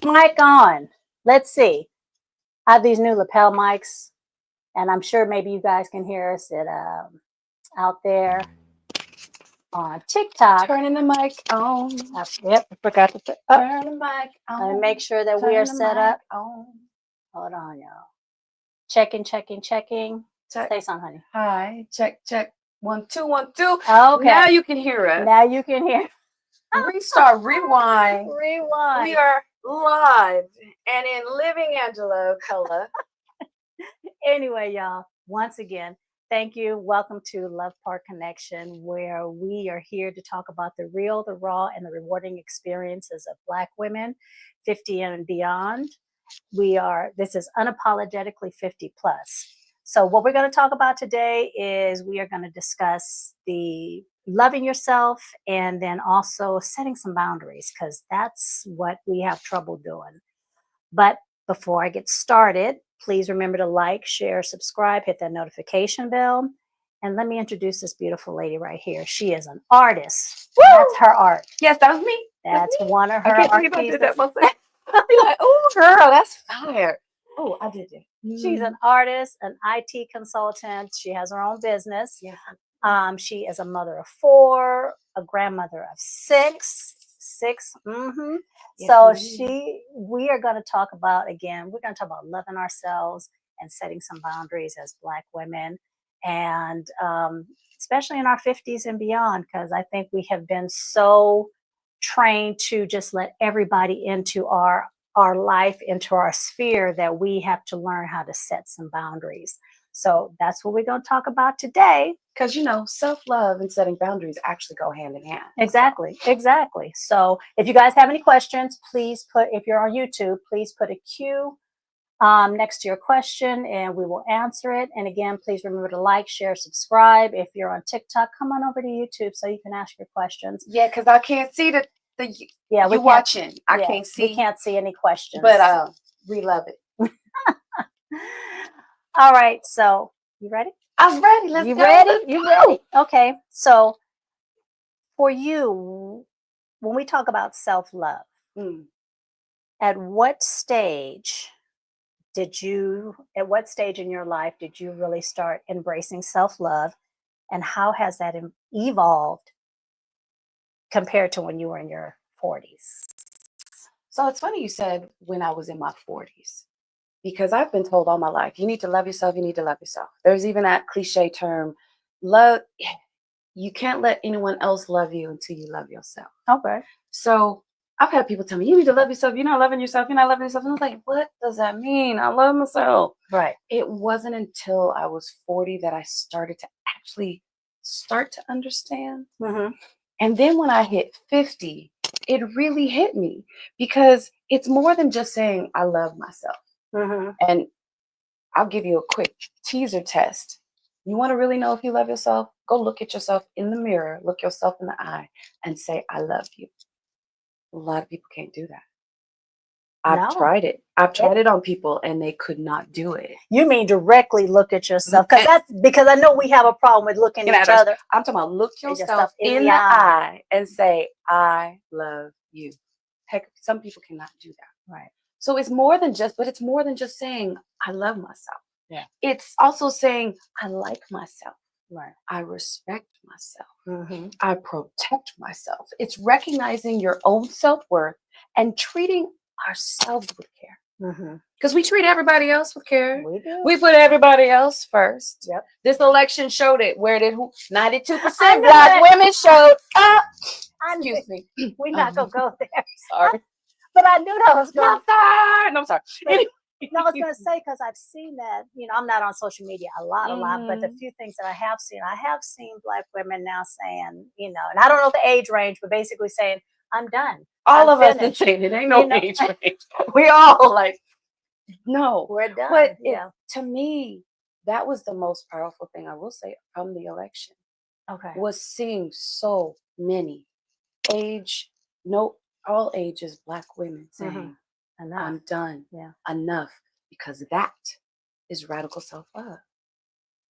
Mic on. Let's see. I have these new lapel mics, and I'm sure maybe you guys can hear us out there on TikTok. Turning the mic on. Yep, I forgot to turn the mic on. And make sure that we are set up. Hold on, y'all. Checking. Check. Say something, honey. Hi. Check. 1 2 1 2. Okay. Now you can hear us. Now you can hear. Restart. Rewind. Rewind. We are live and in living Angela color. Anyway, y'all, once again, thank you. Welcome to Love Park Connection, where we are here to talk about the real, the raw, and the rewarding experiences of Black women, 50 and beyond. This is unapologetically 50 plus. So what we're going to talk about today is we are going to discuss the loving yourself and then also setting some boundaries, because that's what we have trouble doing. But before I get started, please remember to like, share, subscribe, hit that notification bell. And let me introduce this beautiful lady right here. She is an artist. Woo! That's her art. Yes, that was me. That's one of her I can't art believe I pieces. did that myself. I'll be like, oh, girl, that's fire. Oh, I did it. She's an artist, an IT consultant. She has her own business. Yeah. She is a mother of 4, a grandmother of 6. Mm-hmm. Yes, So indeed. we are going to talk about, again, we're going to talk about loving ourselves and setting some boundaries as Black women, and especially in our 50s and beyond, because I think we have been so trained to just let everybody into our life, into our sphere, that we have to learn how to set some boundaries. So that's what we're going to talk about today. Because, self-love and setting boundaries actually go hand in hand. Exactly. So if you guys have any questions, please if you're on YouTube, please put a Q next to your question and we will answer it. And again, please remember to like, share, subscribe. If you're on TikTok, come on over to YouTube so you can ask your questions. Yeah, because I can't see you're watching. I can't see. We can't see any questions. But we love it. All right. So you ready? I'm ready. Let's go. Ready? You ready? Okay. So for you, when we talk about self-love, at what stage in your life did you really start embracing self-love, and how has that evolved compared to when you were in your 40s? So it's funny you said when I was in my 40s, because I've been told all my life, you need to love yourself, you need to love yourself. There's even that cliche term, love, you can't let anyone else love you until you love yourself. Okay. So I've had people tell me, you need to love yourself, you're not loving yourself, you're not loving yourself. And I was like, what does that mean? I love myself. Right. It wasn't until I was 40 that I started to actually start to understand. Mm-hmm. And then when I hit 50, it really hit me, because it's more than just saying I love myself. Mm-hmm. And I'll give you a quick teaser test. You want to really know if you love yourself? Go look at yourself in the mirror, look yourself in the eye and say, I love you. A lot of people can't do that. I've tried it. I've tried it on people and they could not do it. You mean directly look at yourself? Because I know we have a problem with looking at each other. I'm talking about look yourself in the eye and say, I love you. Heck, some people cannot do that. Right. So it's more than just saying, I love myself. Yeah. It's also saying, I like myself. Right. I respect myself. Mm-hmm. I protect myself. It's recognizing your own self-worth and treating ourselves with care. Because we treat everybody else with care. We do. We put everybody else first. Yep. This election showed it. 92% Black women showed up. Excuse me. We're not going to go there. Sorry. But I knew that was going to. No, I'm sorry. No, I was going to say, because I've seen that, I'm not on social media a lot, but the few things that I have seen Black women now saying, and I don't know the age range, but basically saying, I'm done. All of us is saying it ain't no age range. We all like, no. We're done. But to me, that was the most powerful thing I will say from the election. Okay. Was seeing so many all ages Black women saying, Enough. I'm done. Yeah. Enough. Because that is radical self-love.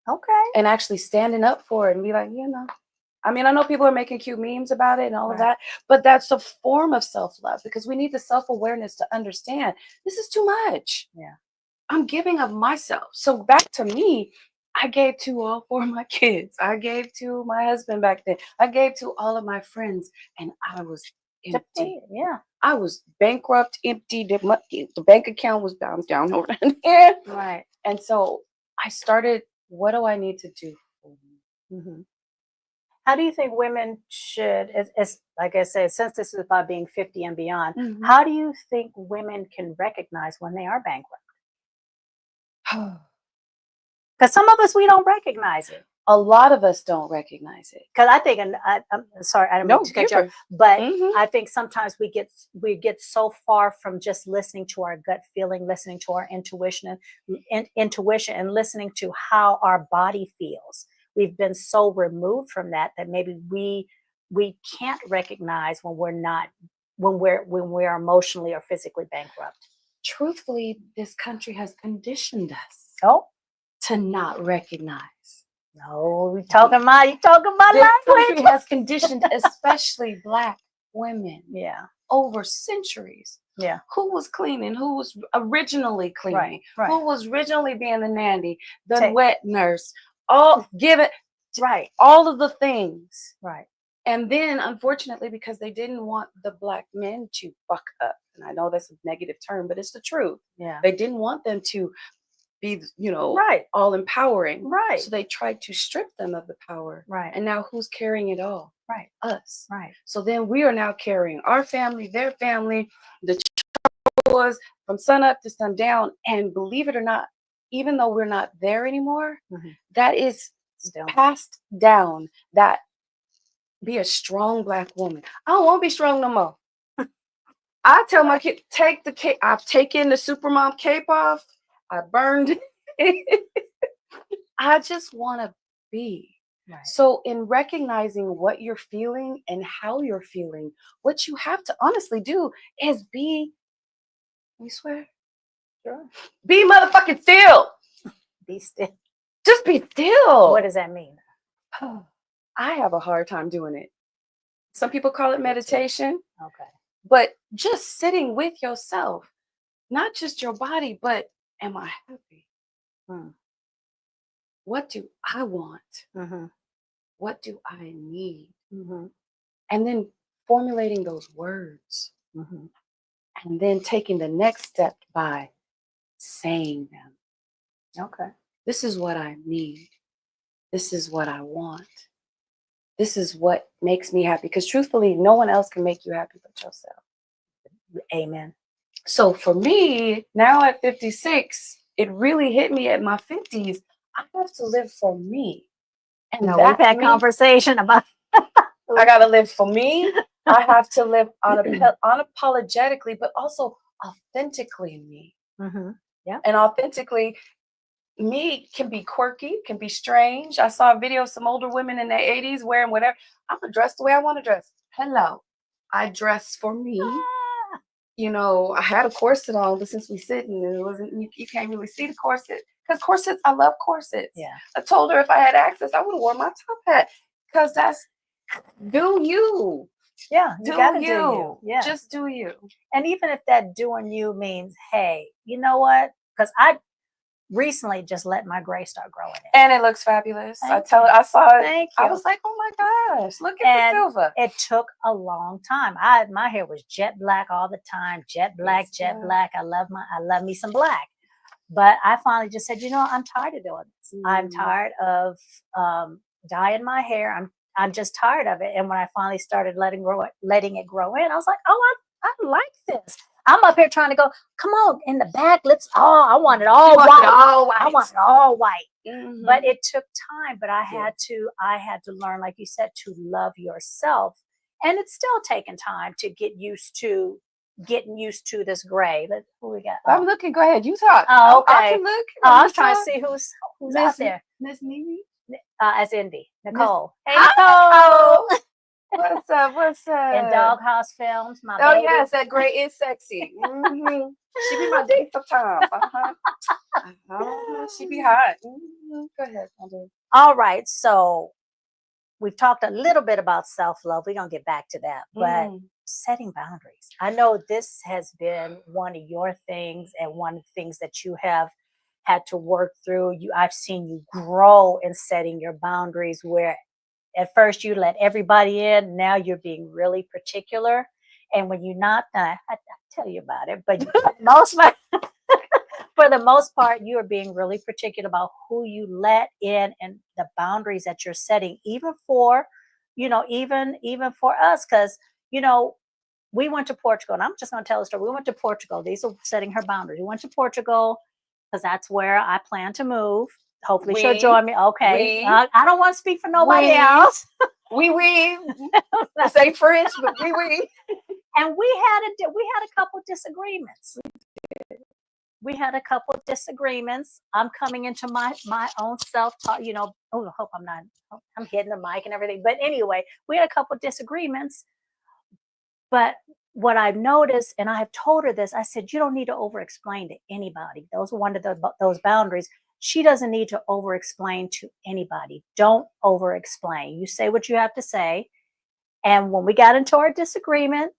Okay. And actually standing up for it and be like, I mean, I know people are making cute memes about it and all of Right. that, but that's a form of self-love because we need the self-awareness to understand this is too much. Yeah. I'm giving of myself. So back to me, I gave to all four of my kids. I gave to my husband back then. I gave to all of my friends, and I was empty. Depleted. Yeah. I was bankrupt, empty. The bank account was down over there. Right. And so I started, what do I need to do for me? Hmm. How do you think women should, as like I said, since this is about being 50 and beyond, Mhm. how do you think women can recognize when they are bankrupt? Because some of us, we don't recognize it. A lot of us don't recognize it. Because I think, and I'm sorry, I don't mean No, to cut give you off, her. but Mhm. I think sometimes we get so far from just listening to our gut feeling, listening to our intuition, and listening to how our body feels. We've been so removed from that that maybe we can't recognize when we're not when we're emotionally or physically bankrupt. Truthfully, this country has conditioned us Oh to not recognize. no, you talking my This country language? has conditioned, especially Black women, Yeah, over centuries. yeah, Who was cleaning? Who was originally right, cleaning? right, Who was originally being the nanny, the take, wet nurse? All give it right, all of the things. right, And then, unfortunately, because they didn't want the Black men to fuck up, and I know that's a negative term, but it's the truth. yeah, They didn't want them to be, right, all empowering. right, So they tried to strip them of the power. right, And now who's carrying it all? right, Us. right. So then we are now carrying our family, their family, the chores from sun up to sundown. And believe it or not, even though we're not there anymore, Mhm. that is Still, passed down. That be a strong Black woman. I don't want to be strong no more. I tell my kid, take the cape. I've taken the supermom cape off. I burned it. I just want to be. right, So, in recognizing what you're feeling and how you're feeling, what you have to honestly do is be, we swear, sure. be motherfucking still. Be still. Just be What still. does that mean? I have a hard time doing it. Some people call it Me too. meditation, Okay. but just sitting with yourself, not just your body, but am I happy? Mm. What do I want? Mm-hmm. What do I need? Mm-hmm. And then formulating those words Mm-hmm. and then taking the next step by saying them. Okay. This is what I need. This is what I want. This is what makes me happy. Because truthfully, no one else can make you happy but yourself. Amen. So for me, now at 56, it really hit me at my 50s. I have to live for me. And No, we've that had me, conversation about. I got to live for me. I have to live unapologetically, but also authentically me. Mm-hmm. Yeah. And authentically, me can be quirky, can be strange. I saw a video of some older women in their 80s wearing whatever. I'm gonna dress the way I want to dress. Hello. I dress for me. Ah, I had a corset on, but since we sitting, it wasn't you can't really see the corset. Because corsets, I love corsets. yeah. I told her if I had access, I would have worn my top hat. Because that's do you. Yeah. You Do gotta do you. you. Yeah. Just do you. And even if that doing you means, hey, you know what? Because I recently just let my gray start growing in. And it looks fabulous. Thank you. I saw it. Thank I you. was like, oh my gosh, look at And the silver. it took a long time. My hair was jet black all the time, jet black, Yes, jet yeah. black. I love me some black. But I finally just said, I'm tired of doing this. I'm tired of dyeing my hair. I'm just tired of it. And when I finally started letting it grow in, I was like, oh, I like this. I'm up here trying to go, come on, in the back, I want it all white. I want it all white. Mm-hmm. But it took time. But I had to learn, like you said, to love yourself. And it's still taking time to getting used to this gray. Who we got? I'm looking. Go ahead. You talk. Oh, okay. I can look. I was trying to see who's out there. Miss Mimi. As Envy. Nicole. Hey, Hi, Nicole. What's up? What's up? In Doghouse Films, my Oh baby. yes, that gray is sexy. Mm-hmm. She be my date sometimes. She be hot. Mm-hmm. Go ahead, All right. So we've talked a little bit about self-love. We're going to get back to that. But setting boundaries. I know this has been one of your things and one of the things that you have had to work through. I've seen you grow in setting your boundaries where at first you let everybody in. Now you're being really particular. And when you're not, I tell you about it, but for the most part, you are being really particular about who you let in and the boundaries that you're setting, even for, even for us. Cause, we went to Portugal, and I'm just going to tell a story. We went to Portugal. These are setting her boundaries. We went to Portugal because that's where I plan to move. Hopefully, she'll join me. Okay, I don't want to speak for nobody else. We say French, but we. And we had a couple disagreements. We had a couple of disagreements. I'm coming into my own self-talk. Oh, I hope I'm hitting the mic and everything. But anyway, we had a couple of disagreements. But what I've noticed, and I have told her this, I said, you don't need to over-explain to anybody. Those are one of those boundaries. She doesn't need to over-explain to anybody. Don't over-explain. You say what you have to say. And when we got into our disagreement,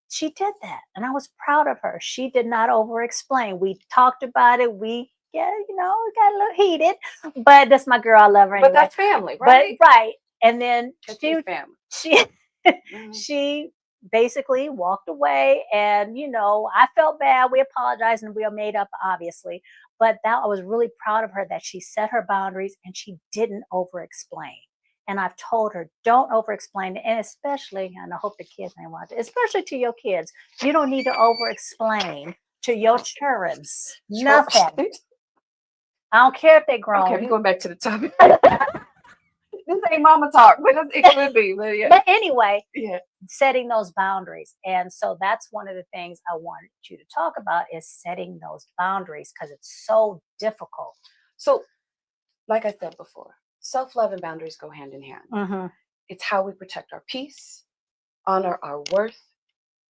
she did that. And I was proud of her. She did not over-explain. We talked about it. We got a little heated. But that's my girl. I love her anyway. But that's family, right? But, right. And then family. She basically walked away, and I felt bad. We apologized and we made up, obviously, but I was really proud of her that she set her boundaries and she didn't over-explain. And I've told her, don't over-explain, and especially, and I hope the kids may want to, especially to your kids, you don't need to over-explain to your children nothing. I don't care if they're grown. Okay, we're going back to the topic. This ain't mama talk, but it could be. But, yeah. But anyway, setting those boundaries. And so that's one of the things I wanted you to talk about is setting those boundaries because it's so difficult. So, like I said before, self-love and boundaries go hand in hand. It's how we protect our peace, honor our worth,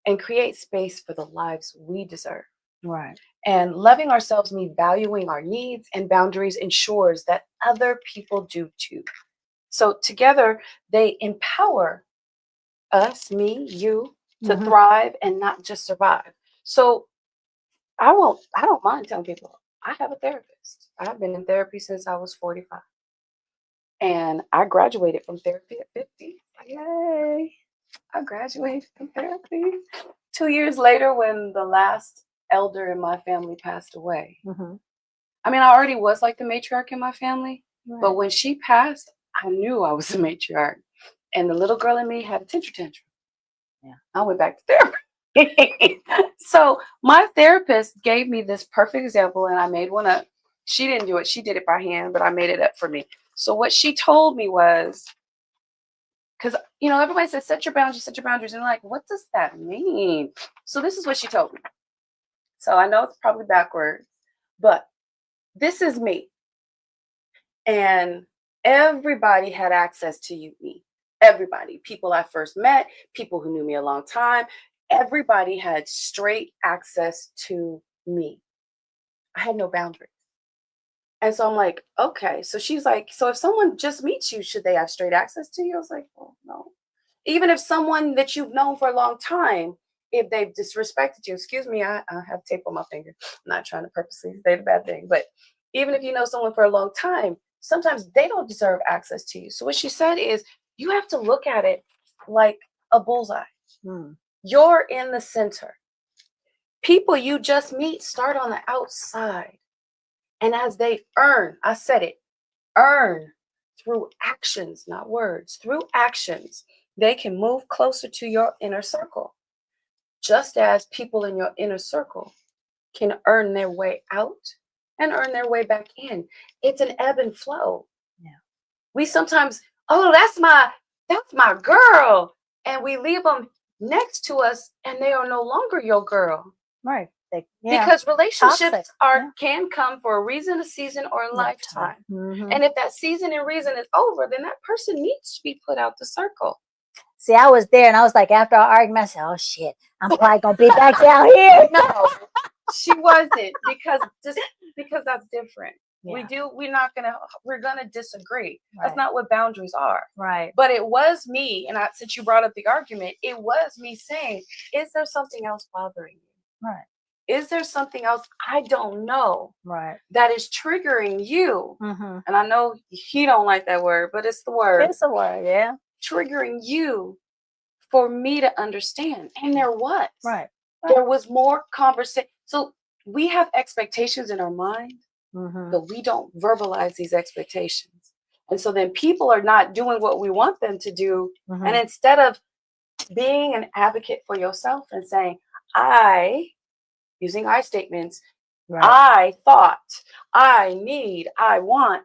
and create space for the lives we deserve. Right. And loving ourselves means valuing our needs, and boundaries ensures that other people do too. So together, they empower us, me, you, to thrive and not just survive. So I don't mind telling people, I have a therapist. I've been in therapy since I was 45. And I graduated from therapy at 50. Yay! I graduated from therapy. 2 years later, when the last elder in my family passed away. I mean, I already was like the matriarch in my family, but when she passed, I knew I was a matriarch. And the little girl in me had a tantrum. Yeah, I went back to therapy. So my therapist gave me this perfect example, and I made one up. She didn't do it. She did it by hand, but I made it up for me. So what she told me was, because, everybody says, set your boundaries. And I'm like, what does that mean? So this is what she told me. So I know it's probably backwards, but this is me. And everybody had access to me. Everybody. People I first met, people who knew me a long time. Everybody had straight access to me. I had no boundaries. And so I'm like, okay. So she's like, so if someone just meets you, should they have straight access to you? I was like, well, no. Even if someone that you've known for a long time, if they've disrespected you, excuse me, I have tape on my finger. I'm not trying to purposely say the bad thing, but even if you know someone for a long time, sometimes they don't deserve access to you. So what she said is, you have to look at it like a bullseye. You're in the center. People you just meet start on the outside. And as they earn, I said it, earn through actions, not words, through actions, they can move closer to your inner circle. Just as people in your inner circle can earn their way out and earn their way back in. It's an ebb and flow. Yeah. We sometimes, that's my girl. And we leave them next to us and they are no longer your girl. Right. Because relationships can come for a reason, a season, or a lifetime. And if that season and reason is over, then that person needs to be put out the circle. See, I was there and I was like, after our argument, I said, oh shit, I'm probably going to be back down here. No, she wasn't, because that's different. We're gonna disagree. That's Right. not what boundaries are. Right. But it was me, and since you brought up the argument, it was me saying, is there something else bothering you? Right. Is there something else I don't know Right. that is triggering you? Mm-hmm. And I know he don't like that word, but it's the word. It's a word, yeah. Triggering you for me to understand. And there was. Right. There was more conversation. So we have expectations in our mind, Mm-hmm. but we don't verbalize these expectations. And so then people are not doing what we want them to do. Mm-hmm. And instead of being an advocate for yourself and saying, using I statements, Right. I thought, I need, I want,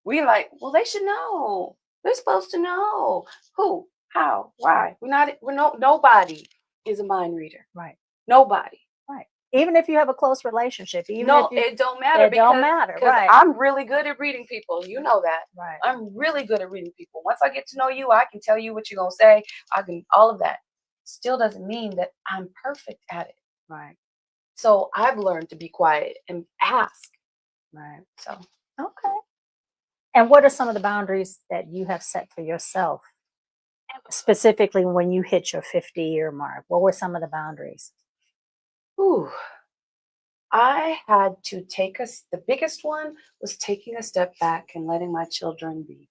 we like, well, they should know. They're supposed to know. Who, how, why? Nobody is a mind reader. Right. Nobody. Right. Even if you have a close relationship, It don't matter. Because right. I'm really good at reading people. You know that. Right. I'm really good at reading people. Once I get to know you, I can tell you what you're gonna say. I can all of that. Still doesn't mean that I'm perfect at it. Right. So I've learned to be quiet and ask. Right. So okay. And what are some of the boundaries that you have set for yourself? Specifically when you hit your 50-year mark, what were some of the boundaries? Ooh. I had to the biggest one was taking a step back and letting my children be.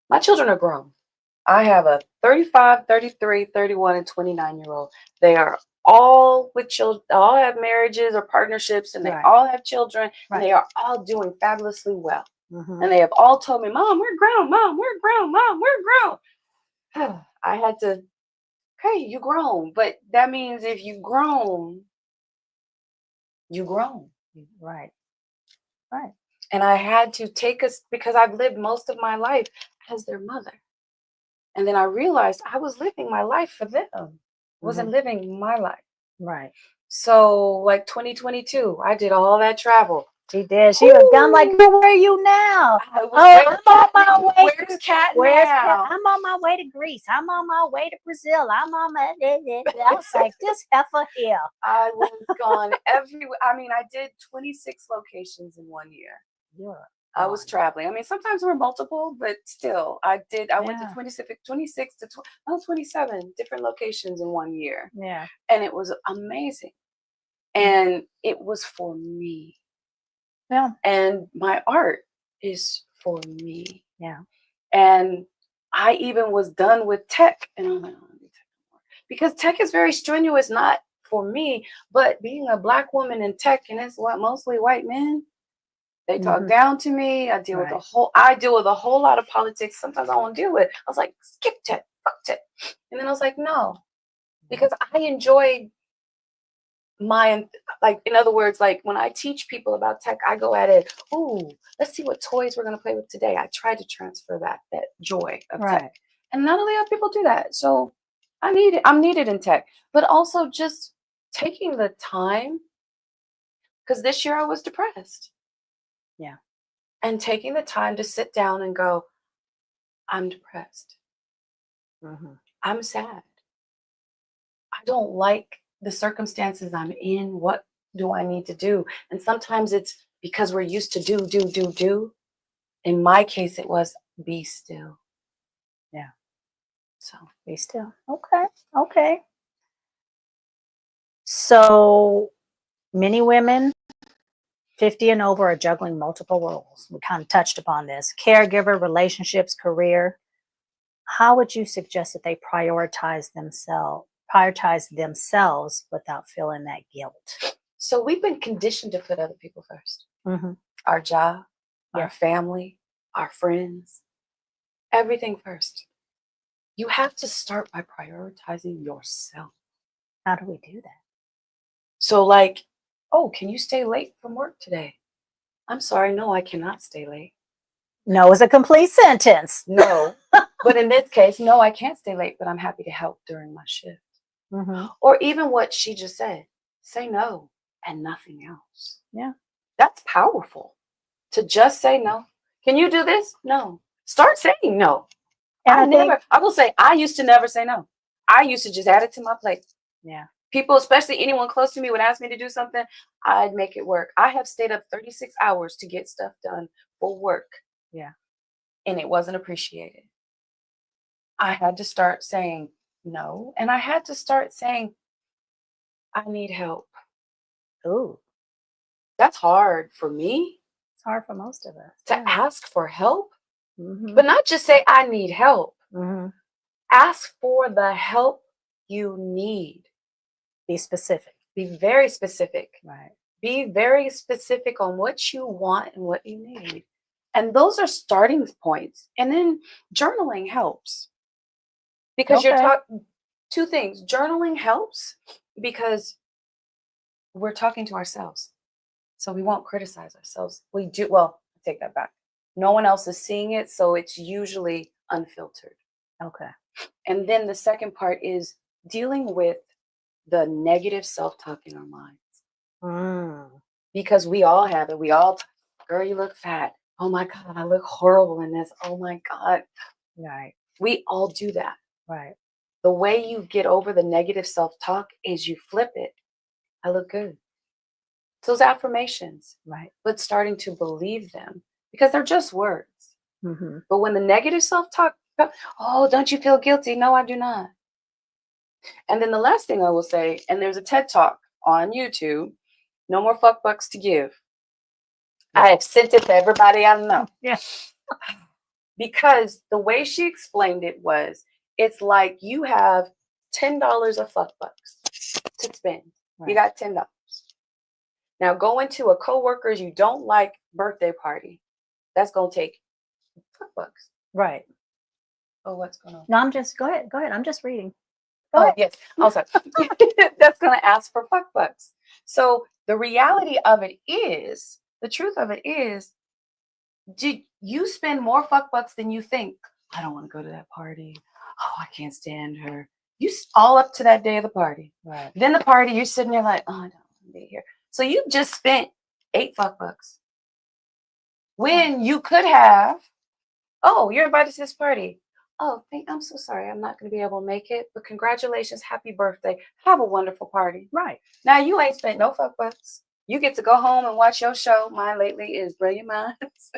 My children are grown. I have a 35, 33, 31, and 29-year-old. They are all with children, all have marriages or partnerships, and they all have children, and they are all doing fabulously well. Mm-hmm. And they have all told me, Mom, we're grown. Mom, we're grown. Mom, we're grown. I had to, okay, you grown. But that means if you grown, you grown. Right. Right. And I had to because I've lived most of my life as their mother. And then I realized I was living my life for them. I wasn't living my life. Right. So like 2022, I did all that travel. She did. She was gone like, where are you now? I'm on my way. Where's Cat now? I'm on my way to Greece. I'm on my way to Brazil. I'm on my... I was like, this heifer here. I was gone everywhere. I mean, I did 26 locations in 1 year. Yeah. I was traveling. I mean, sometimes we're multiple, but still, I went to 26 to 27 different locations in 1 year. Yeah. And it was amazing. And it was for me. Yeah. And my art is for me. Yeah. And I even was done with tech. And I'm like, I don't need tech anymore. Because tech is very strenuous, not for me, but being a Black woman in tech, and it's mostly white men. They talk down to me. I deal with a whole lot of politics. Sometimes I won't deal with it. I was like, skip tech, fuck tech. And then I was like, no, because I enjoy in other words, like when I teach people about tech, I go at it, ooh, let's see what toys we're going to play with today. I try to transfer that joy of tech. And not only have people do that. So I'm needed in tech, but also just taking the time, because this year I was depressed. Yeah. And taking the time to sit down and go, I'm depressed. I'm sad. I don't like the circumstances I'm in. What do I need to do? And sometimes it's because we're used to do. In my case, it was be still. Yeah. So be still. Okay. Okay. So many women 50 and over are juggling multiple roles. We kind of touched upon this: caregiver, relationships, career. How would you suggest that they prioritize themselves without feeling that guilt? So we've been conditioned to put other people first. Our job, our family, our friends, everything first. You have to start by prioritizing yourself. How do we do that? So like, oh, can you stay late from work today? I'm sorry, no, I cannot stay late. No is a complete sentence. No. But in this case, no, I can't stay late, but I'm happy to help during my shift. Or even what she just said, say no and nothing else. Yeah. That's powerful, to just say no. Can you do this? No. Start saying no. And I will say, I used to never say no. I used to just add it to my plate. Yeah. People, especially anyone close to me, would ask me to do something, I'd make it work. I have stayed up 36 hours to get stuff done for work. Yeah. And it wasn't appreciated. I had to start saying no. And I had to start saying, I need help. Ooh, That's hard for me it's hard for most of us. to ask for help, Mm-hmm. but not just say, I need help. Mm-hmm. Ask for the help you need. Be specific. Be very specific. Right. Be very specific on what you want and what you need. And those are starting points. And then journaling helps because you're Okay. talking two things. Journaling helps because we're talking to ourselves. So we won't criticize ourselves. We do, well, I take that back. No one else is seeing it. So it's usually unfiltered. Okay. And then the second part is dealing with the negative self-talk in our minds. Because we all have it. We all, girl, you look fat. Oh my God, I look horrible in this. Oh my God. Right. We all do that. Right. The way you get over the negative self-talk is you flip it. I look good. Those affirmations. Right. But starting to believe them because they're just words. Mm-hmm. But when the negative self-talk, oh, don't you feel guilty? No, I do not. And then the last thing I will say, and there's a TED Talk on YouTube, no more fuck bucks to give. Yeah. I have sent it to everybody I know. Yeah. Because the way she explained it was, it's like you have $10 of fuck bucks to spend. Right. You got $10. Now go into a coworker's you don't like birthday party. That's gonna take fuck bucks. Right. Oh, what's going on? No, I'm just go ahead. Go ahead. I'm just reading. Go Oh, ahead. yes. Also, that's gonna ask for fuck bucks. So the reality of it is, the truth of it is, did you spend more fuck bucks than you think? I don't want to go to that party. Oh, I can't stand her. You all up to that day of the party. Right. Then the party, you're sitting there like, oh, I don't want to be here. So you just spent 8 fuck bucks. When you could have, oh, you're invited to this party. Oh, I'm so sorry. I'm not going to be able to make it, but congratulations. Happy birthday. Have a wonderful party. Right. Now you ain't spent no fuck bucks. You get to go home and watch your show. Mine lately is Brilliant Minds.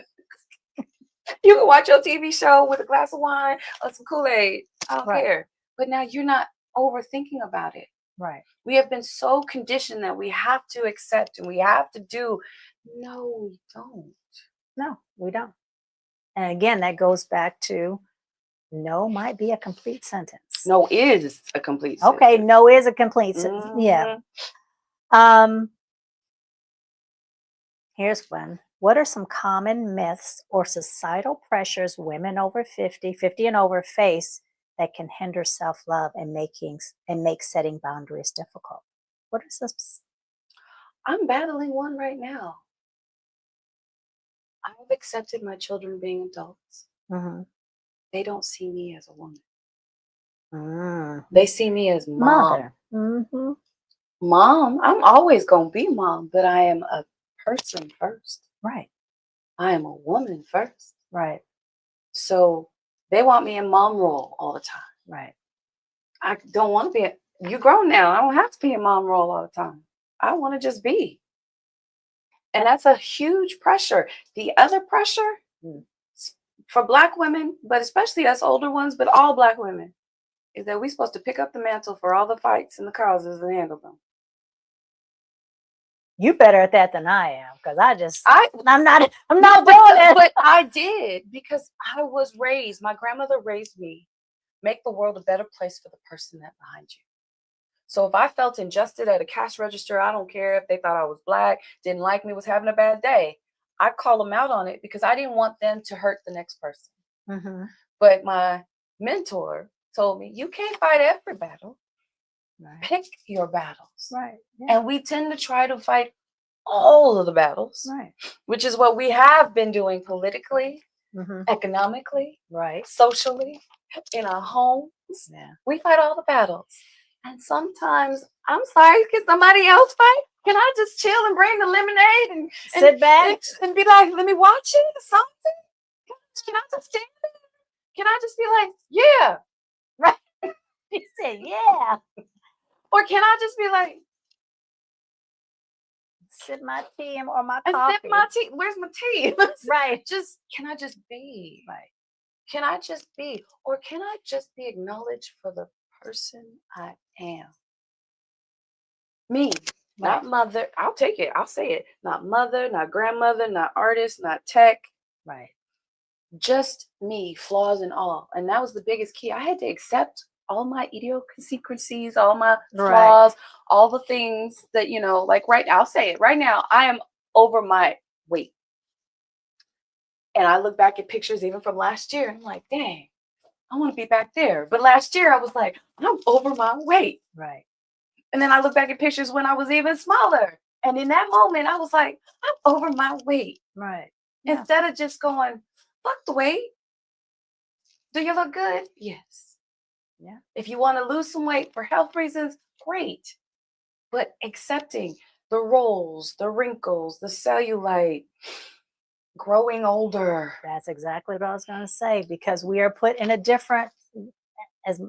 You can watch your TV show with a glass of wine or some Kool-Aid. I don't care. But now you're not overthinking about it. Right. We have been so conditioned that we have to accept and we have to do. No, we don't. No, we don't. And again, that goes back to no might be a complete sentence. No is a complete Okay, sentence. no is a complete sentence. Yeah. Here's one. What are some common myths or societal pressures women over 50 and over face that can hinder self-love and make setting boundaries difficult? What is this? I'm battling one right now. I've accepted my children being adults. Mm-hmm. They don't see me as a woman. Mm. They see me as mom. Mother. Mm-hmm. Mom, I'm always going to be mom, but I am a person first. Right. I am a woman first. Right. So they want me in mom role all the time. Right. I don't want to be, you grown now. I don't have to be in mom role all the time. I want to just be. And that's a huge pressure. The other pressure for Black women, but especially us older ones, but all Black women, is that we're supposed to pick up the mantle for all the fights and the causes and handle them. You better at that than I am, because I'm not No, doing it. But I did because I was raised. My grandmother raised me. Make the world a better place for the person that's behind you. So if I felt injustice at a cash register, I don't care if they thought I was Black, didn't like me, was having a bad day. I'd call them out on it because I didn't want them to hurt the next person. Mm-hmm. But my mentor told me, you can't fight every battle. Right. Pick your battles. Right. Yeah. And we tend to try to fight all of the battles, right, which is what we have been doing politically, mm-hmm. economically, right, socially, in our homes. Yeah. We fight all the battles. And sometimes, I'm sorry, can somebody else fight? Can I just chill and bring the lemonade and sit back and be like, let me watch it or something? Can I just stand there? Can I just be like, yeah, right? He said, yeah. Or can I just be like, sip my tea or my and coffee. sip my tea? Where's my tea? Right. Can I just be? Right. Can I just be? Or can I just be acknowledged for the person I am? Me, not mother. I'll take it. I'll say it. Not mother, not grandmother, not artist, not tech. Right. Just me, flaws and all. And that was the biggest key. I had to accept all my idiosyncrasies, all my flaws, all the things that, like right now, I'll say it right now, I am over my weight. And I look back at pictures even from last year, and I'm like, dang, I want to be back there. But last year I was like, I'm over my weight. Right. And then I look back at pictures when I was even smaller. And in that moment, I was like, I'm over my weight. Right. Yeah. Instead of just going, fuck the weight. Do you look good? Yes. Yeah. If you want to lose some weight for health reasons, great. But accepting the rolls, the wrinkles, the cellulite, growing older. That's exactly what I was going to say, because we are put in a different, as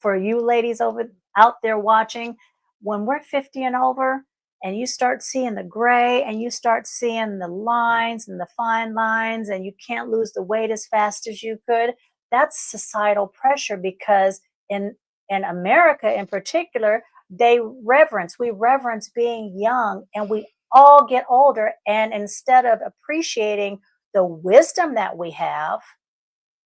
for you ladies out there watching, when we're 50 and over and you start seeing the gray and you start seeing the lines and the fine lines and you can't lose the weight as fast as you could, that's societal pressure, because in America in particular, we reverence being young, and we all get older, and instead of appreciating the wisdom that we have,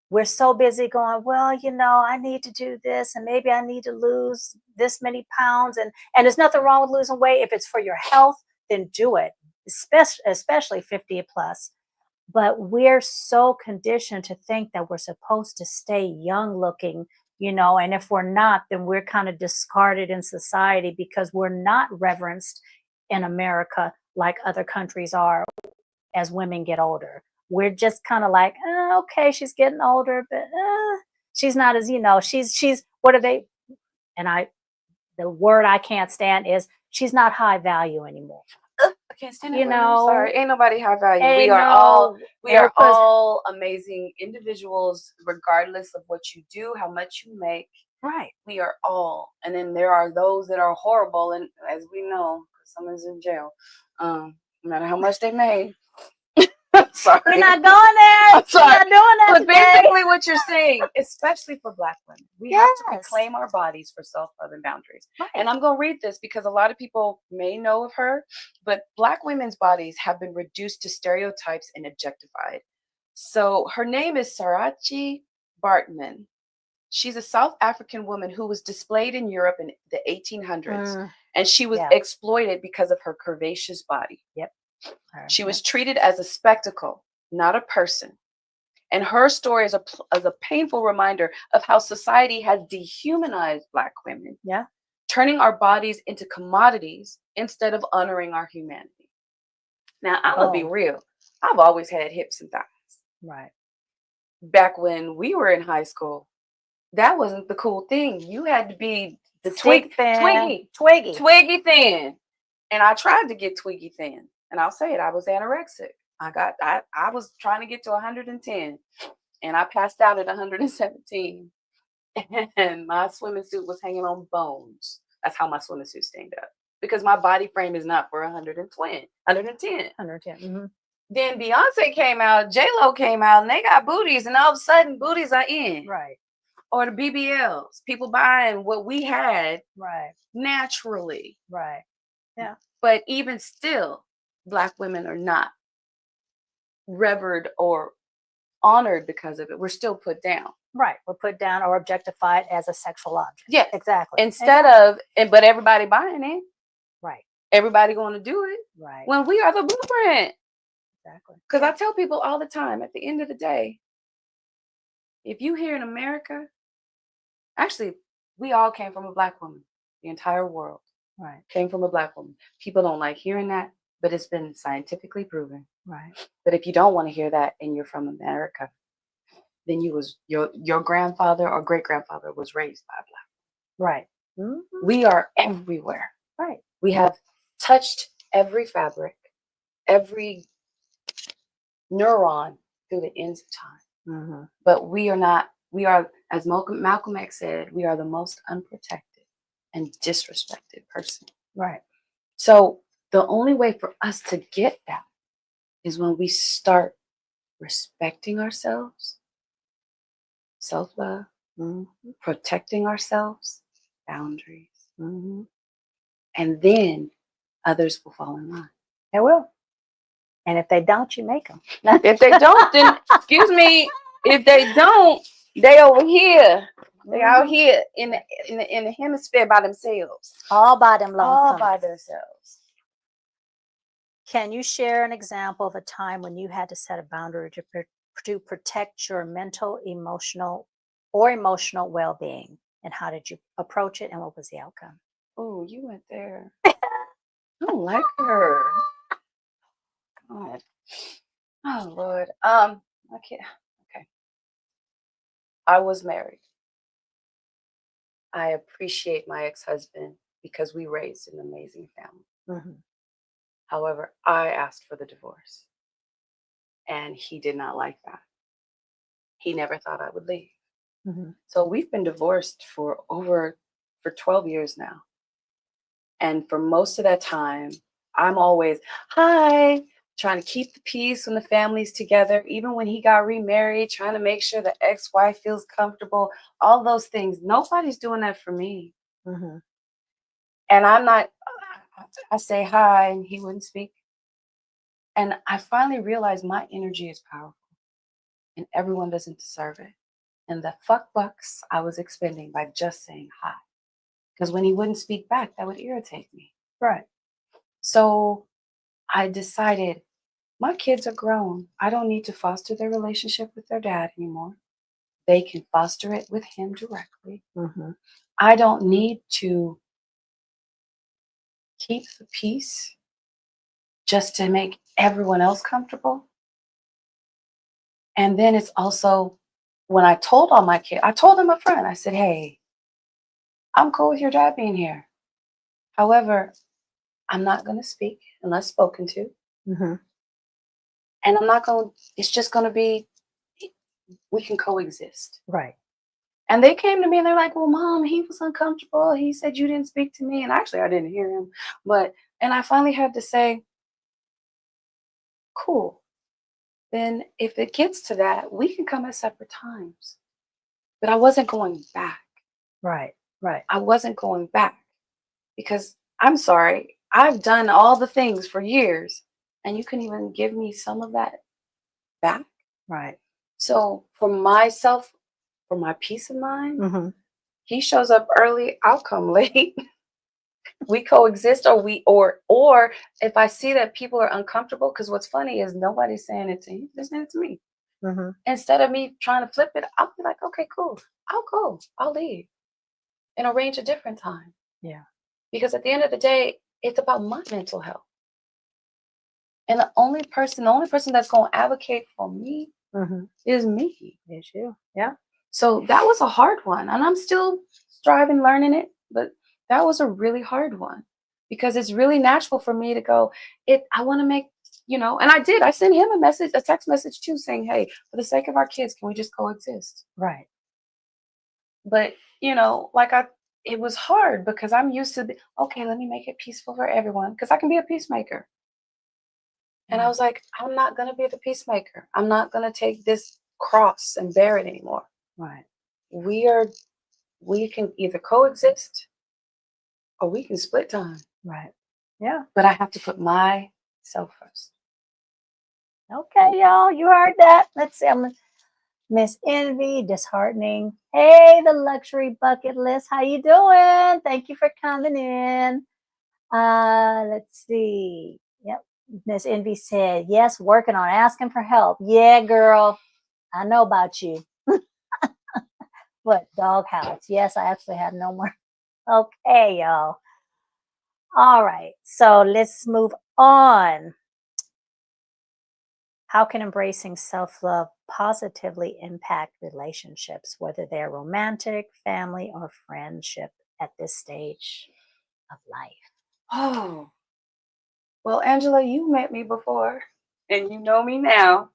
we're so busy going, well, I need to do this, and maybe I need to lose this many pounds. And there's nothing wrong with losing weight. If it's for your health, then do it, especially 50 plus. But we're so conditioned to think that we're supposed to stay young looking, and if we're not, then we're kind of discarded in society, because we're not reverenced in America like other countries are as women get older. We're just kind of like, okay, she's getting older, but she's not as, she's, what are they? And the word I can't stand is she's not high value anymore. I can't stand it. Sorry, ain't nobody high value. We are all amazing individuals, regardless of what you do, how much you make. Right. We are all. And then there are those that are horrible, and as we know, someone's in jail. No matter how much they made. Sorry. We're not going there. I'm sorry. We're not doing that But today. basically what you're saying, especially for Black women, we have to reclaim our bodies for self-love and boundaries. Right. And I'm going to read this because a lot of people may know of her, but Black women's bodies have been reduced to stereotypes and objectified. So her name is Sarachi Bartman. She's a South African woman who was displayed in Europe in the 1800s, and she was exploited because of her curvaceous body. Yep. She was treated as a spectacle, not a person. And her story is a painful reminder of how society has dehumanized Black women, turning our bodies into commodities instead of honoring our humanity. Now, I'm going to be real. I've always had hips and thighs. Right. Back when we were in high school, that wasn't the cool thing. You had to be the twiggy thin. And I tried to get twiggy thin. And I'll say it, I was anorexic. I was trying to get to 110, and I passed out at 117. And my swimming suit was hanging on bones. That's how my swimming suit stained up, because my body frame is not for 110. Mm-hmm. Then Beyonce came out, J-Lo came out, and they got booties, and all of a sudden booties are in. Right. Or the BBLs, people buying what we had naturally. Right. Yeah. But even still, Black women are not revered or honored because of it. We're still put down. Right. We're put down or objectified as a sexual object. Yeah, exactly. But everybody buying it. Right. Everybody going to do it. Right. When we are the blueprint. Exactly. Because I tell people all the time, at the end of the day, if you here in America, actually, we all came from a Black woman. The entire world came from a Black woman. People don't like hearing that, but it's been scientifically proven. Right. But if you don't want to hear that and you're from America, then your grandfather or great grandfather was raised by a Black woman. Right. Mm-hmm. We are everywhere. Right. We have touched every fabric, every neuron through the ends of time. Mm-hmm. But we are, as Malcolm X said, we are the most unprotected. and disrespected person. Right. So the only way for us to get that is when we start respecting ourselves, self-love, protecting ourselves, boundaries, and then others will fall in line. They will. And if they don't, you make them. If they don't, then excuse me. If they don't, they over here. They out here in the hemisphere by themselves. All by them All lonesome. by themselves. Can you share an example of a time when you had to set a boundary to protect your mental, emotional well-being? And how did you approach it, and what was the outcome? Oh, you went there. I don't like her. God. Oh Lord. I can't. Okay. I was married. I appreciate my ex-husband because we raised an amazing family. However, I asked for the divorce, and he did not like that. He never thought I would leave. So we've been divorced for 12 years now. And for most of that time, I'm always, hi, trying to keep the peace when the family's together. Even when he got remarried, trying to make sure the ex-wife feels comfortable, all those things. Nobody's doing that for me. And I'm not, I say hi and he wouldn't speak. And I finally realized my energy is powerful and everyone doesn't deserve it. And the fuck bucks I was expending by just saying hi. Because when he wouldn't speak back, that would irritate me. Right. So I decided my kids are grown. I don't need to foster their relationship with their dad anymore. They can foster it with him directly. I don't need to keep the peace just to make everyone else comfortable. And then it's also, when I told all my kids, I told them up front, I said, hey, I'm cool with your dad being here. However, I'm not going to speak unless spoken to. And I'm not going to, it's just going to be, we can coexist. Right. And they came to me and they're like, well, Mom, he was uncomfortable. He said you didn't speak to me. And actually, I didn't hear him. And I finally had to say, cool. Then if it gets to that, we can come at separate times. But I wasn't going back. Right. Right. I wasn't going back because I'm sorry. I've done all the things for years and you couldn't even give me some of that back. Right. So for myself, for my peace of mind, he shows up early, I'll come late. We coexist, or if I see that people are uncomfortable, because what's funny is nobody's saying it to him, they're saying it to me. Instead of me trying to flip it, I'll be like, okay, cool. I'll go. I'll leave and arrange a different time. Yeah. Because at the end of the day, it's about my mental health. And the only person that's going to advocate for me is me. Is you. Yeah. So that was a hard one. And I'm still striving, learning it. But that was a really hard one because it's really natural for me to go, I want to make, and I did. I sent him a text message too, saying, hey, for the sake of our kids, can we just coexist? Right. But, it was hard because I'm used to, okay, let me make it peaceful for everyone because I can be a peacemaker. And I was like, I'm not going to be the peacemaker. I'm not going to take this cross and bear it anymore. Right. We can either coexist or we can split time. Right. Yeah. But I have to put myself first. Okay, y'all. You heard that. Let's see. Miss Envy, disheartening. Hey, the luxury bucket list. How you doing? Thank you for coming in. Let's see. Yep. Miss Envy said, yes, working on asking for help. Yeah, girl. I know about you. But doghouse. Yes, I actually have no more. Okay, y'all. All right. So let's move on. How can embracing self-love positively impact relationships, whether they're romantic, family, or friendship at this stage of life? Oh, well, Angela, you met me before and you know me now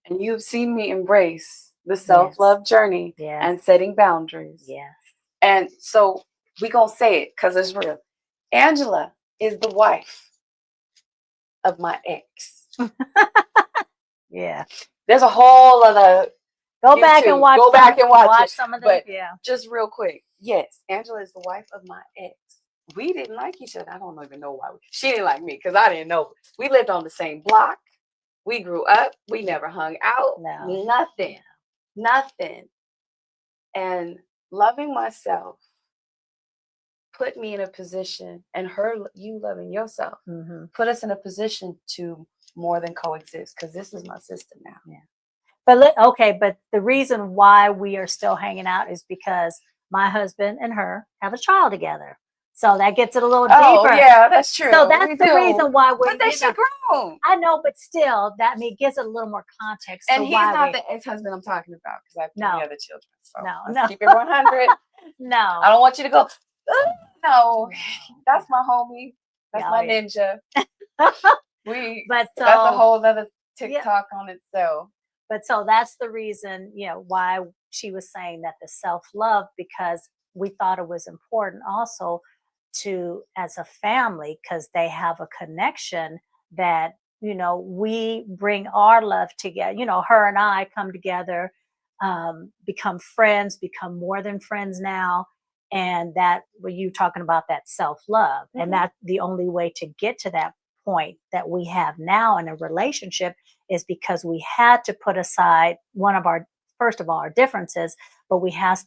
and you've seen me embrace the self-love journey and setting boundaries. Yes. And so We gonna say it because it's real. Angela is the wife of my ex. Yeah. There's a whole other Go back and watch. Go back and watch it. Some of them. But yeah. just real quick, yes, Angela is the wife of my ex. We didn't like each other. I don't even know why. She didn't like me because I didn't know. We lived on the same block. We grew up. We never hung out. No. Nothing. Nothing. And loving myself put me in a position, and you loving yourself, put us in a position to more than coexist, because this is my sister now. Yeah. But the reason why we are still hanging out is because my husband and her have a child together. So that gets it a little deeper. Oh, yeah, that's true. So that's the reason why we're. But they should grown. I know, but still, gives it a little more context. And he's not the ex-husband I'm talking about, because I have three other children. So let's keep it 100. No. I don't want you to go, no, that's my homie. That's my ninja. That's a whole other TikTok on itself. But so that's the reason, why she was saying that the self-love, because we thought it was important also to, as a family, because they have a connection that, we bring our love together. Her and I come together, become friends, become more than friends now. And that, were you talking about that self-love? And that's the only way to get to that point that we have now in a relationship, is because we had to put aside first of all, our differences, but we had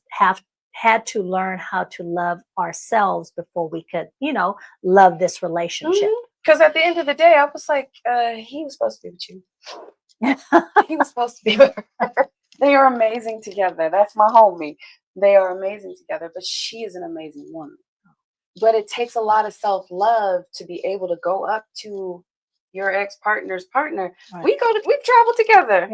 to learn how to love ourselves before we could, love this relationship. Because at the end of the day, I was like, he was supposed to be with you. He was supposed to be with her. They are amazing together. That's my homie. They are amazing together, but she is an amazing woman. But it takes a lot of self-love to be able to go up to your ex-partner's partner. Right. We've traveled together.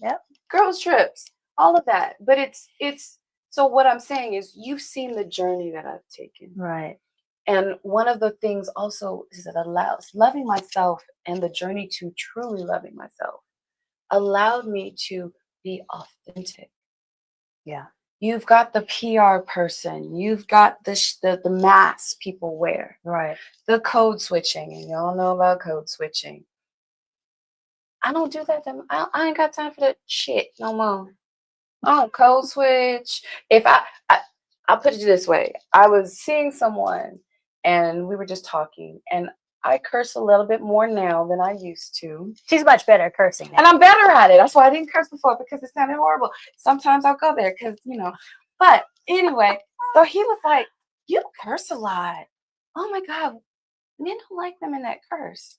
Yep. Girls trips, all of that. But it's so what I'm saying is, you've seen the journey that I've taken. Right. And one of the things also is that allows loving myself, and the journey to truly loving myself allowed me to be authentic. Yeah. You've got the PR person. You've got the masks people wear. Right. The code switching, and y'all know about code switching. I don't do that. I ain't got time for that shit no more. I don't code switch. If I'll put it this way. I was seeing someone, and we were just talking, and I curse a little bit more now than I used to. She's much better at cursing now. And I'm better at it. That's why I didn't curse before, because it sounded horrible. Sometimes I'll go there because, But anyway, so he was like, you curse a lot. Oh, my God. Men don't like them in that curse.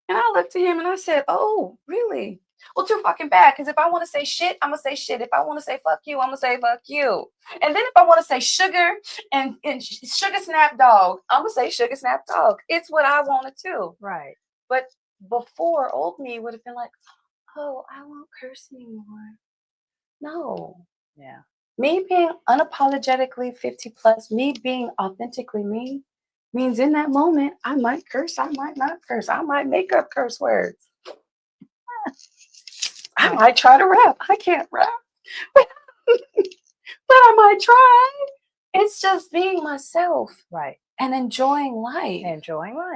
And I looked at him and I said, oh, really? Well, too fucking bad. Because if I want to say shit, I'm going to say shit. If I want to say fuck you, I'm going to say fuck you. And then if I want to say sugar and sugar snap dog, I'm going to say sugar snap dog. It's what I want to do. Right. But before, old me would have been like, oh, I won't curse anymore. No. Yeah. Me being unapologetically 50 plus, me being authentically me, means in that moment, I might curse, I might not curse. I might make up curse words. I might try to rap. I can't rap. But I might try. It's just being myself. Right. And enjoying life.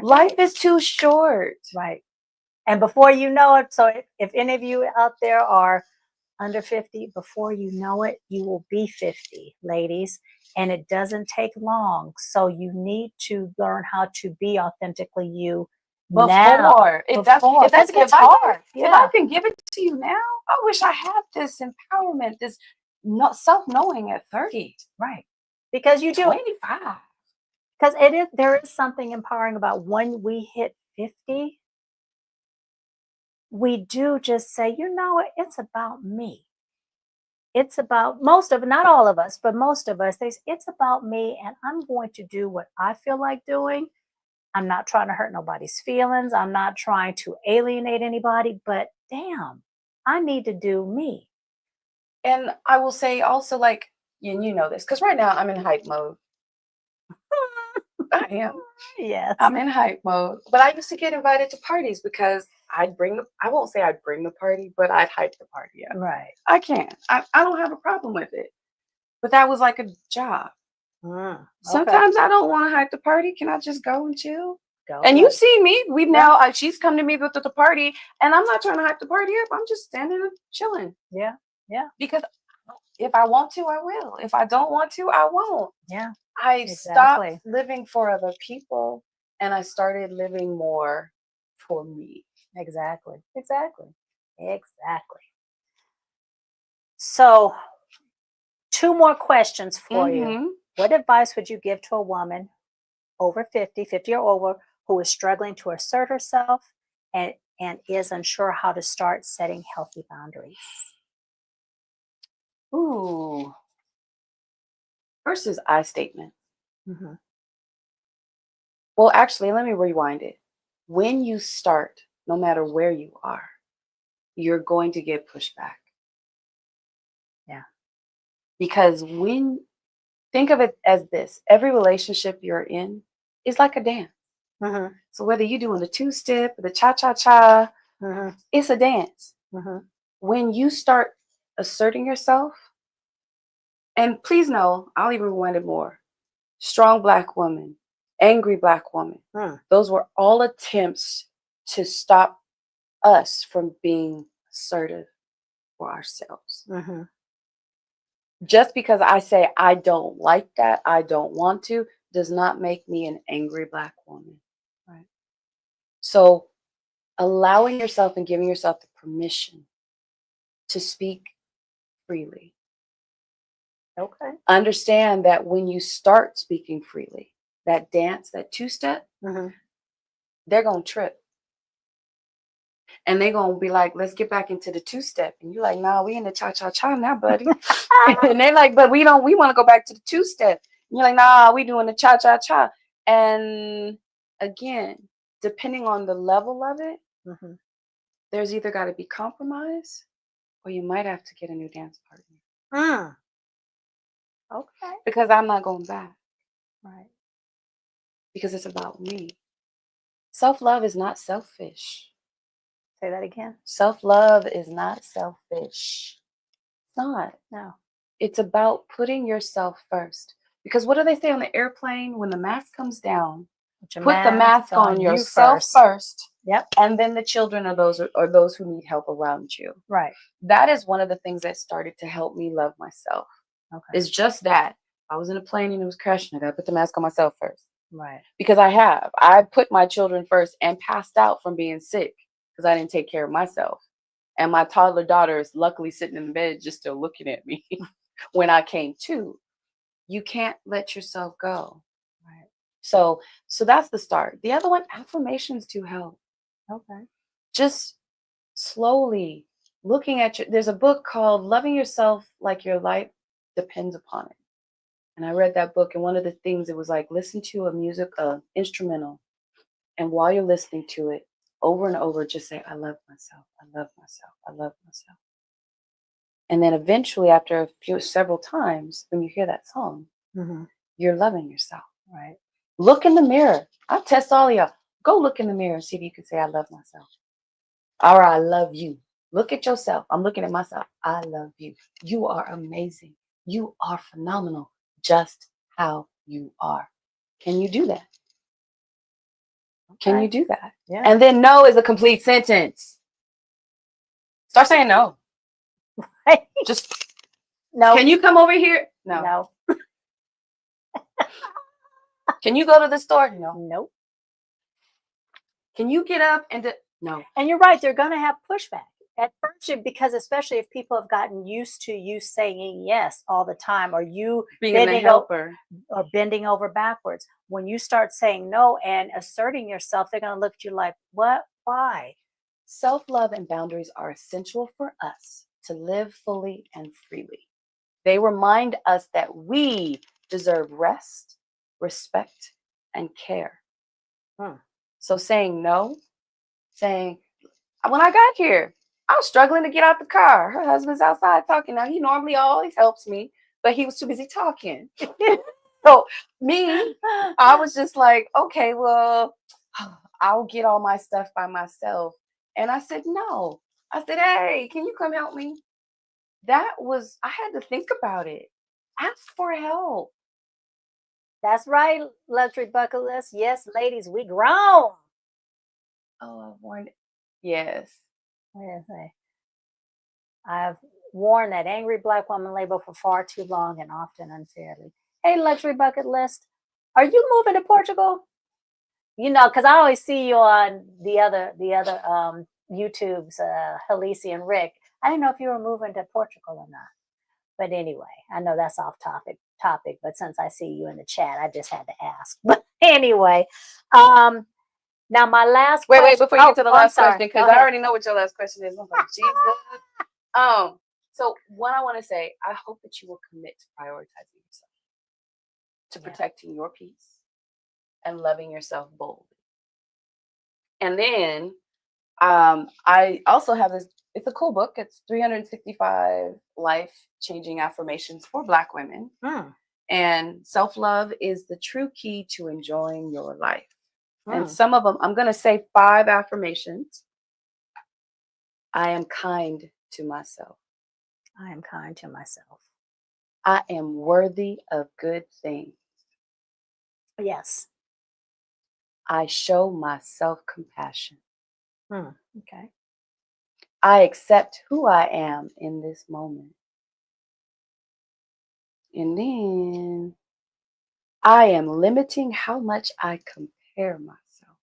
Life is too short. Right. And before you know it, so if any of you out there are under 50, before you know it, you will be 50, ladies. And it doesn't take long. So you need to learn how to be authentically you now. If I can give it to you now, I wish I had this empowerment, this self-knowing at 30. Right. Because you do. 25. Because there is something empowering about when we hit 50, we do just say, it's about me. It's about not all of us, but most of us, it's about me, and I'm going to do what I feel like doing. I'm not trying to hurt nobody's feelings. I'm not trying to alienate anybody, but damn, I need to do me. And I will say also, like, and you know this, because right now I'm in hype mode. I am. Yes. I'm in hype mode. But I used to get invited to parties because I won't say I'd bring the party, but I'd hype the party up. Right. I can't. I don't have a problem with it. But that was like a job. Okay. Sometimes I don't want to hype the party. Can I just go and chill? Go. And Right. you've seen me. We've Yeah. now, she's come to me with the party, and I'm not trying to hype the party up. I'm just standing and chilling. Yeah. Yeah. Because if I want to, I will. If I don't want to, I won't. Yeah. I stopped Exactly. living for other people and I started living more for me. Exactly. Exactly. Exactly. So, two more questions for you. Mm-hmm. What advice would you give to a woman over 50, 50 or over, who is struggling to assert herself and is unsure how to start setting healthy boundaries? Ooh. First is I statement. Hmm. Well, actually, let me rewind it. When you start, no matter where you are, you're going to get pushback. Yeah. Because think of it as this, every relationship you're in is like a dance. Hmm. So whether you're doing the two-step, the cha-cha-cha, Hmm. it's a dance. Hmm. When you start asserting yourself, and please know, I'll even rewind it more. Strong Black woman, angry Black woman. Mm. Those were all attempts to stop us from being assertive for ourselves. Hmm. Just because I say I don't like that, I don't want to, does not make me an angry Black woman. Right. So allowing yourself and giving yourself the permission to speak freely. Okay. Understand that when you start speaking freely, that dance, that two-step, Hmm. they're going to trip. And they're going to be like, let's get back into the two-step. And you're like, nah, we in the cha-cha-cha now, buddy. And they're like, but we want to go back to the two-step. And you're like, nah, we doing the cha-cha-cha. And again, depending on the level of it, Hmm. there's either got to be compromise or you might have to get a new dance partner. Mm. Okay. Because I'm not going back. Right. Because it's about me. Self-love is not selfish. Say that again. Self-love is not selfish. It's not. No. It's about putting yourself first. Because what do they say on the airplane? When the mask comes down, Put your put the mask on you yourself first, Yep. and then the children are those who need help around you. Right. That is one of the things that started to help me love myself. Okay. It's just that. I was in a plane and it was crashing. I gotta put the mask on myself first. Right. Because I put my children first and passed out from being sick because I didn't take care of myself. And my toddler daughter is luckily sitting in the bed just still looking at me when I came to. You can't let yourself go. Right. So that's the start. The other one, affirmations do help. Okay. Just slowly looking at there's a book called Loving Yourself Like Your Life Depends Upon It. And I read that book, and one of the things, it was like, listen to a instrumental, and while you're listening to it, over and over, just say, I love myself, I love myself, I love myself. And then eventually, after several times, when you hear that song, Hmm. you're loving yourself. Right. Look in the mirror. I'll test all of y'all. Go look in the mirror and see if you can say, I love myself. Or I love you. Look at yourself. I'm looking at myself. I love you. You are amazing. You are phenomenal, just how you are. Can you do that? Can you Okay. do that? Yeah. And then no is a complete sentence. Start saying no. Just, No. can you come over here? No. No. Can you go to the store? No. Nope. Can you get up and no. And you're right. They're going to have pushback at first, because especially if people have gotten used to you saying yes all the time, or you Being the helper. or bending over backwards. When you start saying no and asserting yourself, they're going to look at you like, what? Why? Self-love and boundaries are essential for us to live fully and freely. They remind us that we deserve rest, respect, and care. So saying no, saying, when I got here, I was struggling to get out the car. Her husband's outside talking. Now, he normally always helps me, but he was too busy talking. So me, I was just like, okay, well, I'll get all my stuff by myself. And I said, no. I said, hey, can you come help me? I had to think about it. Ask for help. That's right, luxury bucket list. Yes, ladies, we grown. Oh, I've worn it. Yes. Yes, I've worn that angry black woman label for far too long and often unfairly. Hey, luxury bucket list, are you moving to Portugal? You know, because I always see you on the other YouTubes, Halisi and Rick. I didn't know if you were moving to Portugal or not. But anyway, I know that's off topic, but since I see you in the chat, I just had to ask. But anyway, um, now my last Wait, question. before you get to the I'm last sorry. question, Go because I ahead. already know what your last question is. I'm like, Jesus. So what I want to say, I hope that you will commit to prioritizing yourself, to Yeah. protecting your peace and loving yourself boldly. And then I also have this, it's a cool book. It's 365 life-changing affirmations for Black women. And self-love is the true key to enjoying your life. And some of them, I'm going to say 5 affirmations. I am kind to myself. I am kind to myself. I am worthy of good things. Yes. I show myself compassion. Okay. I accept who I am in this moment. And then I am limiting how much I compare myself.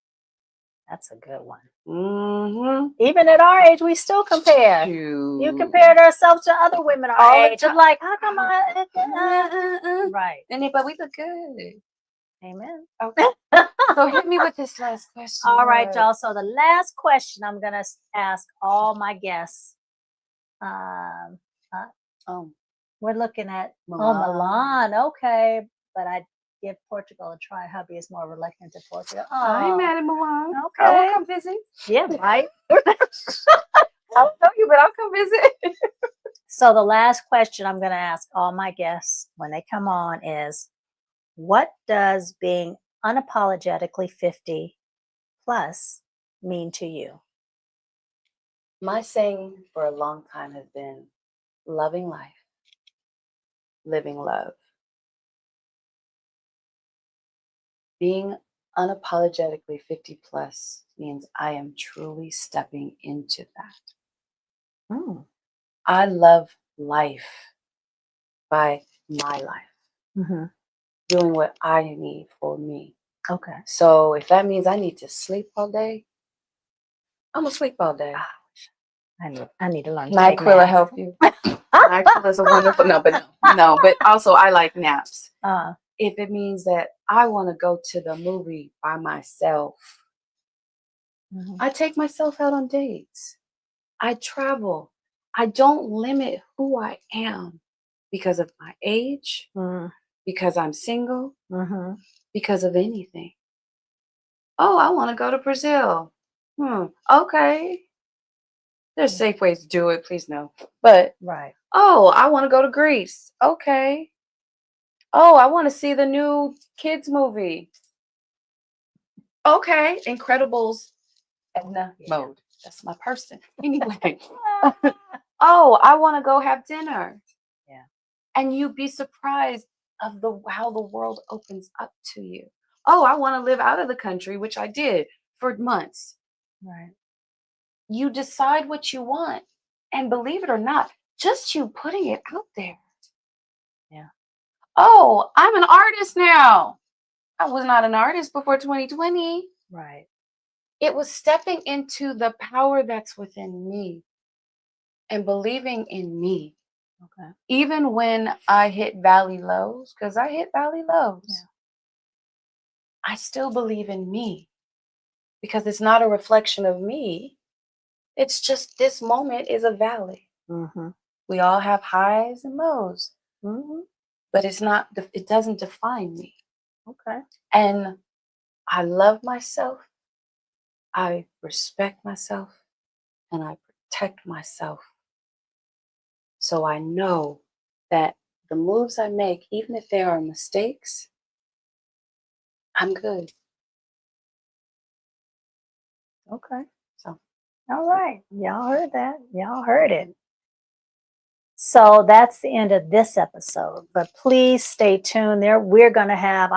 That's a good one. Mm-hmm. Even at our age, we still compare. You compared ourselves to other women our All the age. I'm like, how come I? Right. But we look good. Amen. Okay. So hit me with this last question. All right, y'all. So the last question I'm gonna ask all my guests. We're looking at Milan. Okay, but I give Portugal a try. Hubby is more reluctant to Portugal. I ain't mad at Milan. Okay. I will come visit. Yeah, right. I'll tell you, but I'll come visit. So the last question I'm going to ask all my guests when they come on is, what does being unapologetically 50 plus mean to you? My saying for a long time has been loving life, living love. Being unapologetically 50 plus means I am truly stepping into that. I love life by my life, doing what I need for me. Okay. So if that means I need to sleep all day, I'm gonna sleep all day. I need to learn. NyQuil will help you. NyQuil is a wonderful no, but also I like naps. If it means that I want to go to the movie by myself, I take myself out on dates. I travel. I don't limit who I am because of my age, because I'm single, because of anything. Oh, I want to go to Brazil. Okay. There's safe ways to do it, please no. But right. Oh, I want to go to Greece. Okay. Oh, I want to see the new kids movie. Okay. Incredibles Edna mode. That's my person. Anyway. Oh, I want to go have dinner. Yeah. And you'd be surprised of how the world opens up to you. Oh, I want to live out of the country, which I did for months. Right. You decide what you want, and believe it or not, just you putting it out there. Yeah. Oh, I'm an artist now. I was not an artist before 2020. Right. It was stepping into the power that's within me and believing in me. Okay. Even when I hit valley lows, because I hit valley lows, I still believe in me because it's not a reflection of me. It's just this moment is a valley. We all have highs and lows, but it's not. It doesn't define me. Okay. And I love myself. I respect myself, and I protect myself. So I know that the moves I make, even if there are mistakes, I'm good. Okay. So, all right. Y'all heard that. Y'all heard it. So that's the end of this episode. But please stay tuned. I'm gonna have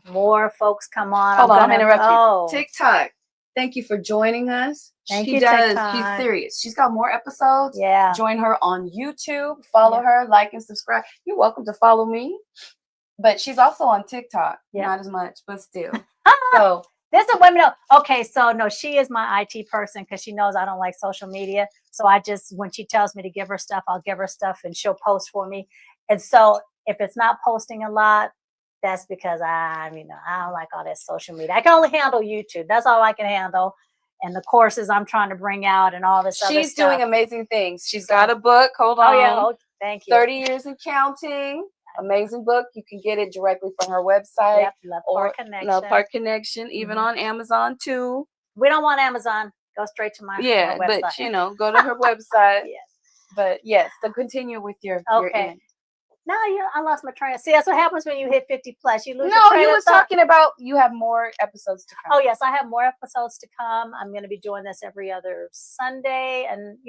more folks come on. Hold on, I'm gonna gonna interrupt oh, you. TikTok. Thank you for joining us. Thank She you, does. TikTok. She's serious. She's got more episodes. Yeah. Join her on YouTube. Follow her, like and subscribe. You're welcome to follow me. But she's also on TikTok. Yep. Not as much, but still. So this is women. Okay, so no, she is my IT person because she knows I don't like social media. So when she tells me to give her stuff, I'll give her stuff and she'll post for me. And so if it's not posting a lot, that's because I don't like all that social media. I can only handle YouTube. That's all I can handle. And the courses I'm trying to bring out and all this other stuff. She's doing amazing things. She's got a book. Hold on. Oh, yeah. Thank you. 30 Years and Counting. Amazing book. You can get it directly from her website. Yep, Love Park Connection. Love Park Connection, even on Amazon too. We don't want Amazon. Go straight to my website. But go to her website. Yes. But yes, so continue with your end. No, I lost my train. See, that's what happens when you hit 50 plus. You lose your train. No, you was talking about you have more episodes to come. Oh, yes, I have more episodes to come. I'm going to be doing this every other Sunday. And,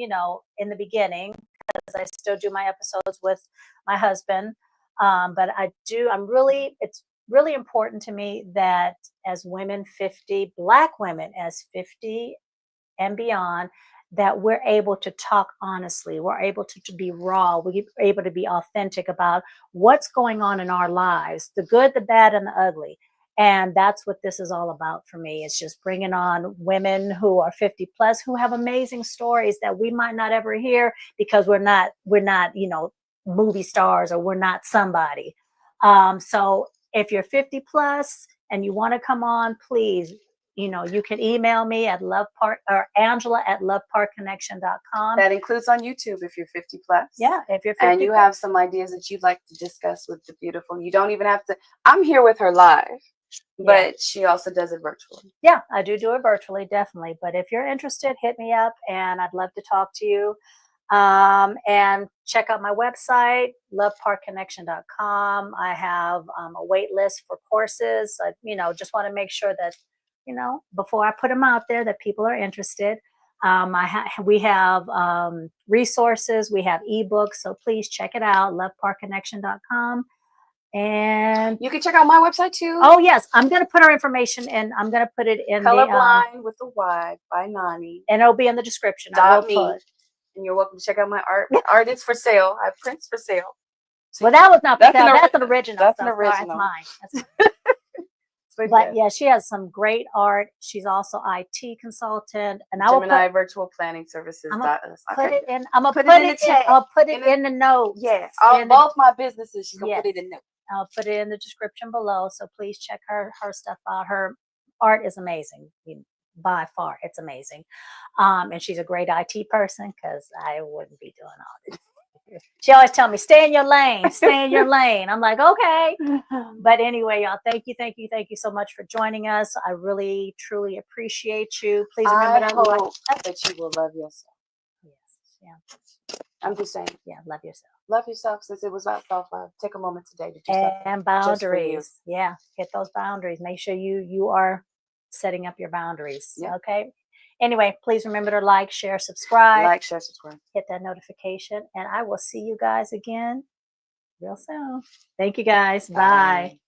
in the beginning, because I still do my episodes with my husband. But it's really important to me that as women 50, Black women as 50 and beyond, that we're able to talk honestly. We're able to be raw. We're able to be authentic about what's going on in our lives, the good, the bad, and the ugly. And that's what this is all about for me. It's just bringing on women who are 50 plus, who have amazing stories that we might not ever hear because we're not, movie stars or we're not somebody. So if you're 50 plus and you want to come on, please, you can email me at Angela@loveparkconnection.com. That includes on YouTube if you're 50 plus. Yeah, if you're 50 and you have some ideas that you'd like to discuss with the beautiful. You don't even have to. I'm here with her live, but she also does it virtually. Yeah, I do it virtually, definitely. But if you're interested, hit me up, and I'd love to talk to you. And check out my website, loveparkconnection.com. I have a wait list for courses. I, just want to make sure that, before I put them out there, that people are interested. We have resources. We have ebooks. So please check it out, loveparkconnection.com. And you can check out my website too. Oh, yes. I'm going to put our information in. I'm going to put it in Colorblind with the Y by Nani. And it'll be in the description. And you're welcome to check out my art. My art is for sale. I have prints for sale. Well, that was not for sale. That's an original. That's an original. That's mine. But yeah, she has some great art. She's also IT consultant, and Gemini Virtual Planning Services. I'm gonna put it in. I'm gonna put it in the chat. I'll put it in the notes. Yes, both my businesses. She's gonna put it in notes. I'll put it in the description below. So please check her stuff out. Her art is amazing. By far, it's amazing. And she's a great IT person because I wouldn't be doing all this. She always tell me, stay in your lane, stay in your lane. I'm like, okay. But anyway, y'all, thank you so much for joining us. I really, truly appreciate you. Please remember to hope that you will love yourself. Yes. Yeah. I'm just saying. Yeah, love yourself. Love yourself, since it was about self-love. Take a moment today to do something. And boundaries. Yeah, hit those boundaries. Make sure you are setting up your boundaries. Yeah. Okay. Anyway, please remember to like, share, subscribe. Like, share, subscribe. Hit that notification. And I will see you guys again real soon. Thank you guys. Bye.